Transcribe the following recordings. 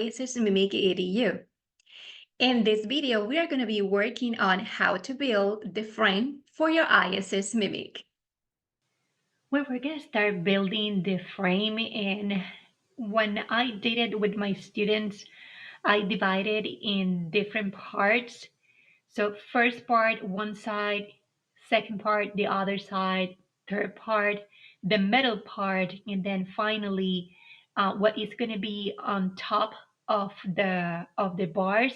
ISS Mimic EDU. In this video, we are going to be working on how to build the frame for your ISS Mimic. Well, we're going to start building the frame, and when I did it with my students, I divided in different parts. So first part, one side, second part, the other side, third part, the middle part, and then finally what is going to be on top of the bars,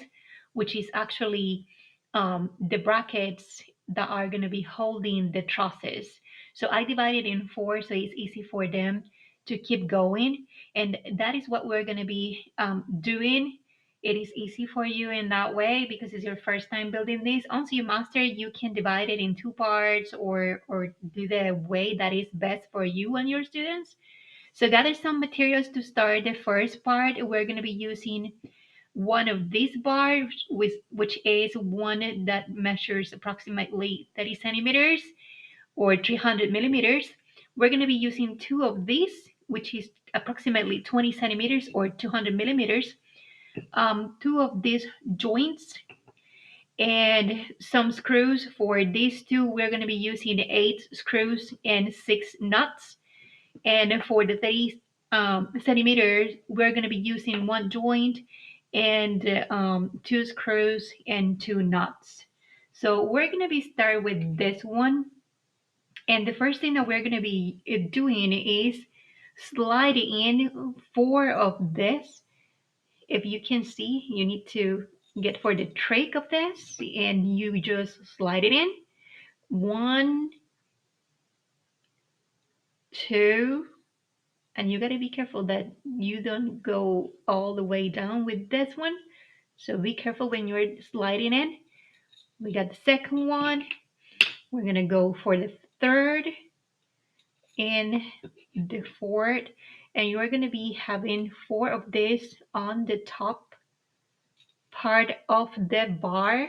which is actually the brackets that are going to be holding the trusses. So I divided in four so it's easy for them to keep going, and that is what we're going to be doing. It is easy for you in that way because it's your first time building this. Once you master, you can divide it in two parts or do the way that is best for you and your students. So gather some materials to start the first part. We're going to be using one of these bars, which is one that measures approximately 30 centimeters or 300 millimeters. We're going to be using two of these, which is approximately 20 centimeters or 200 millimeters. Two of these joints and some screws. For these two, we're going to be using 8 screws and 6 nuts. And for the 30 centimeters, we're going to be using one joint and 2 screws and 2 nuts. So we're going to be start with this one. And the first thing that we're going to be doing is sliding in 4 of this. If you can see, you need to get for the trick of this and you just slide it in. 1, 2, and you got to be careful that you don't go all the way down with this one. So be careful when you're sliding in. We got the second one. We're going to go for the third and the fourth. And you're going to be having 4 of this on the top part of the bar.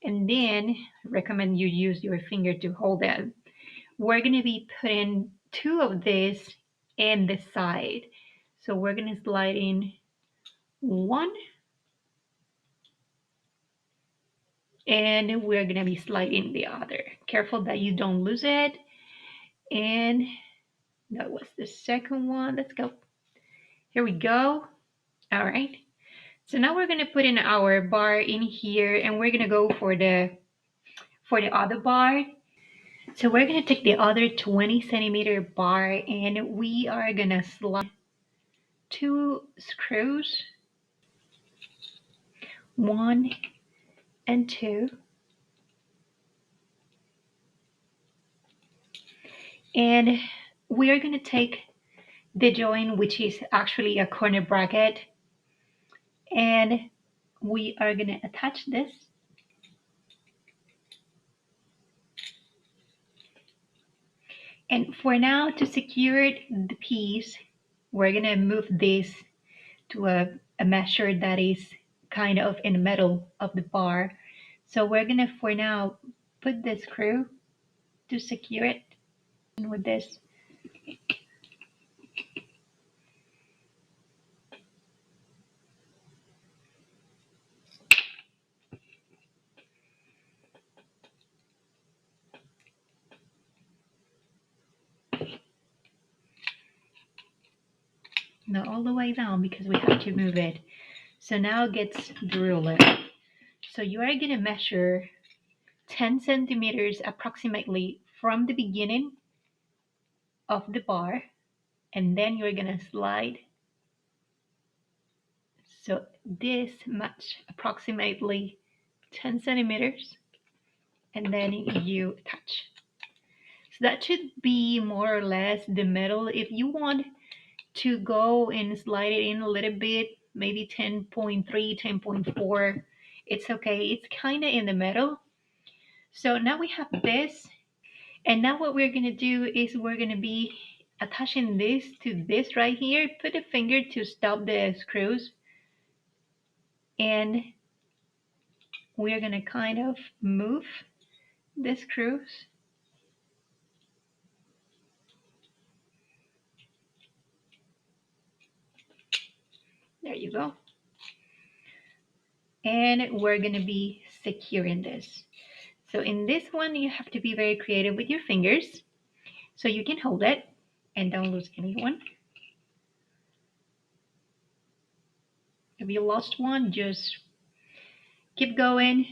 And then I recommend you use your finger to hold it. We're going to be putting 2 of this in the side. So we're going to slide in 1 and we're going to be sliding the other. Careful that you don't lose it. And that was the second one. Let's go. Here we go. All right. So now we're going to put in our bar in here and we're going to go for the other bar. So we're going to take the other 20 centimeter bar and we are going to slide 2 screws, 1 and 2. And we are going to take the joint, which is actually a corner bracket, and we are going to attach this. And for now, to secure the piece, we're going to move this to a measure that is kind of in the middle of the bar. So we're going to, for now, put the screw to secure it with this. Not all the way down because we have to move it. So now it gets the ruler. So you are going to measure 10 centimeters approximately from the beginning of the bar, and then you're going to slide. So this much, approximately 10 centimeters, and then you attach. So that should be more or less the middle. If you want to go and slide it in a little bit, maybe 10.3, 10.4, it's okay. It's kind of in the middle. So now we have this. And now what we're going to do is we're going to be attaching this to this right here. Put a finger to stop the screws. And we're going to kind of move the screws. There you go. And we're going to be securing this. So in this one, you have to be very creative with your fingers. So you can hold it and don't lose any one. If you lost one, just keep going,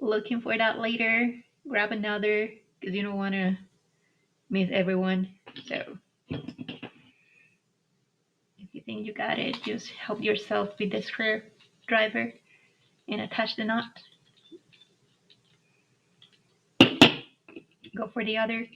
looking for that later. Grab another because you don't want to miss everyone. So if you think you got it, just help yourself with the screwdriver and attach the knot. Go for the other.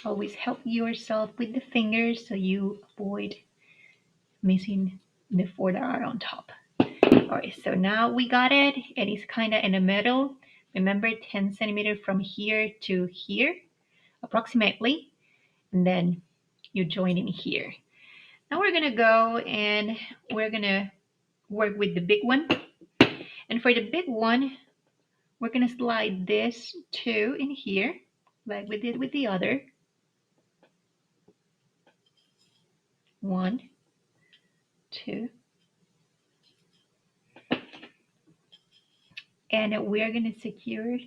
Always help yourself with the fingers so you avoid missing the four that are on top. All right, so now we got it. It is kind of in the middle. Remember, 10 centimeters from here to here, approximately. And then you join in here. Now we're gonna go and we're gonna work with the big one. And for the big one, we're gonna slide this two in here, like we did with the other. 1, 2. And we're gonna secure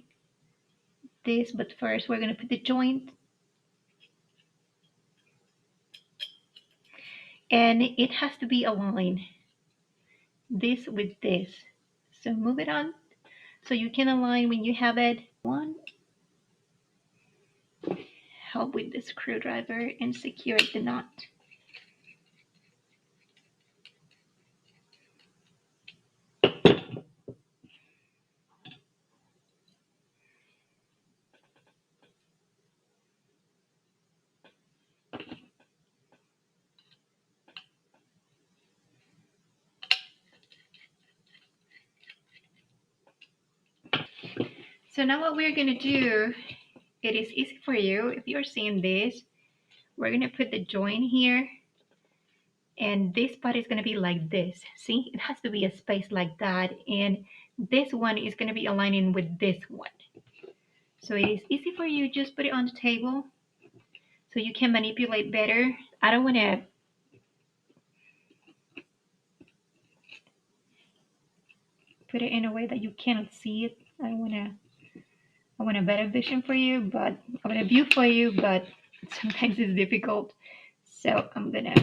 this, but first we're gonna put the joint. And it has to be aligned, this with this. So move it on so you can align when you have it. One, help with the screwdriver and secure the knot. So now what we're gonna do, it is easy for you. If you're seeing this, we're gonna put the joint here, and this part is gonna be like this. See, it has to be a space like that, and this one is gonna be aligning with this one. So it is easy for you. Just put it on the table so you can manipulate better. I don't wanna put it in a way that you cannot see it. I want a better vision for you, but I want a view for you, but sometimes it's difficult. So I'm gonna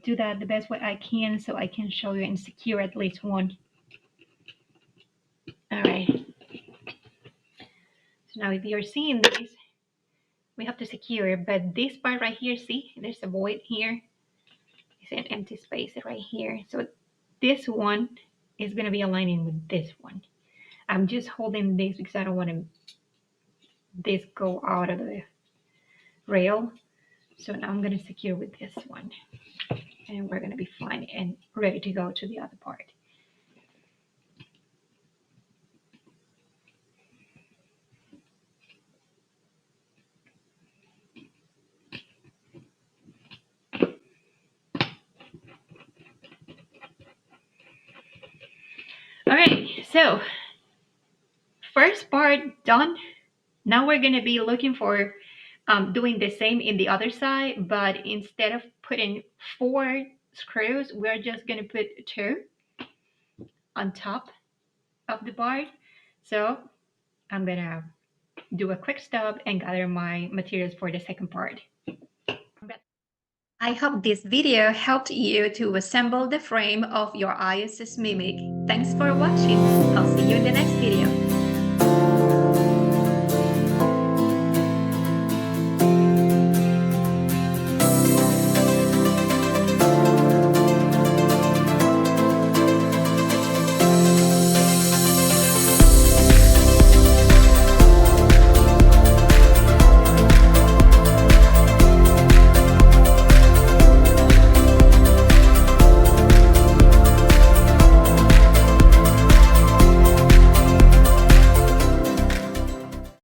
do that the best way I can so I can show you and secure at least one. All right. So now if you're seeing this, we have to secure, but this part right here, see, there's a void here. It's an empty space right here. So this one is gonna be aligning with this one. I'm just holding this because I don't want this go out of the rail. So now I'm gonna secure with this one. And we're gonna be fine and ready to go to the other part. All right, so first part done. Now we're gonna be looking for doing the same in the other side, but instead of putting 4 screws, we're just gonna put 2 on top of the bar. So I'm gonna do a quick stop and gather my materials for the second part. I hope this video helped you to assemble the frame of your ISS Mimic. Thanks for watching. I'll see you in the next video.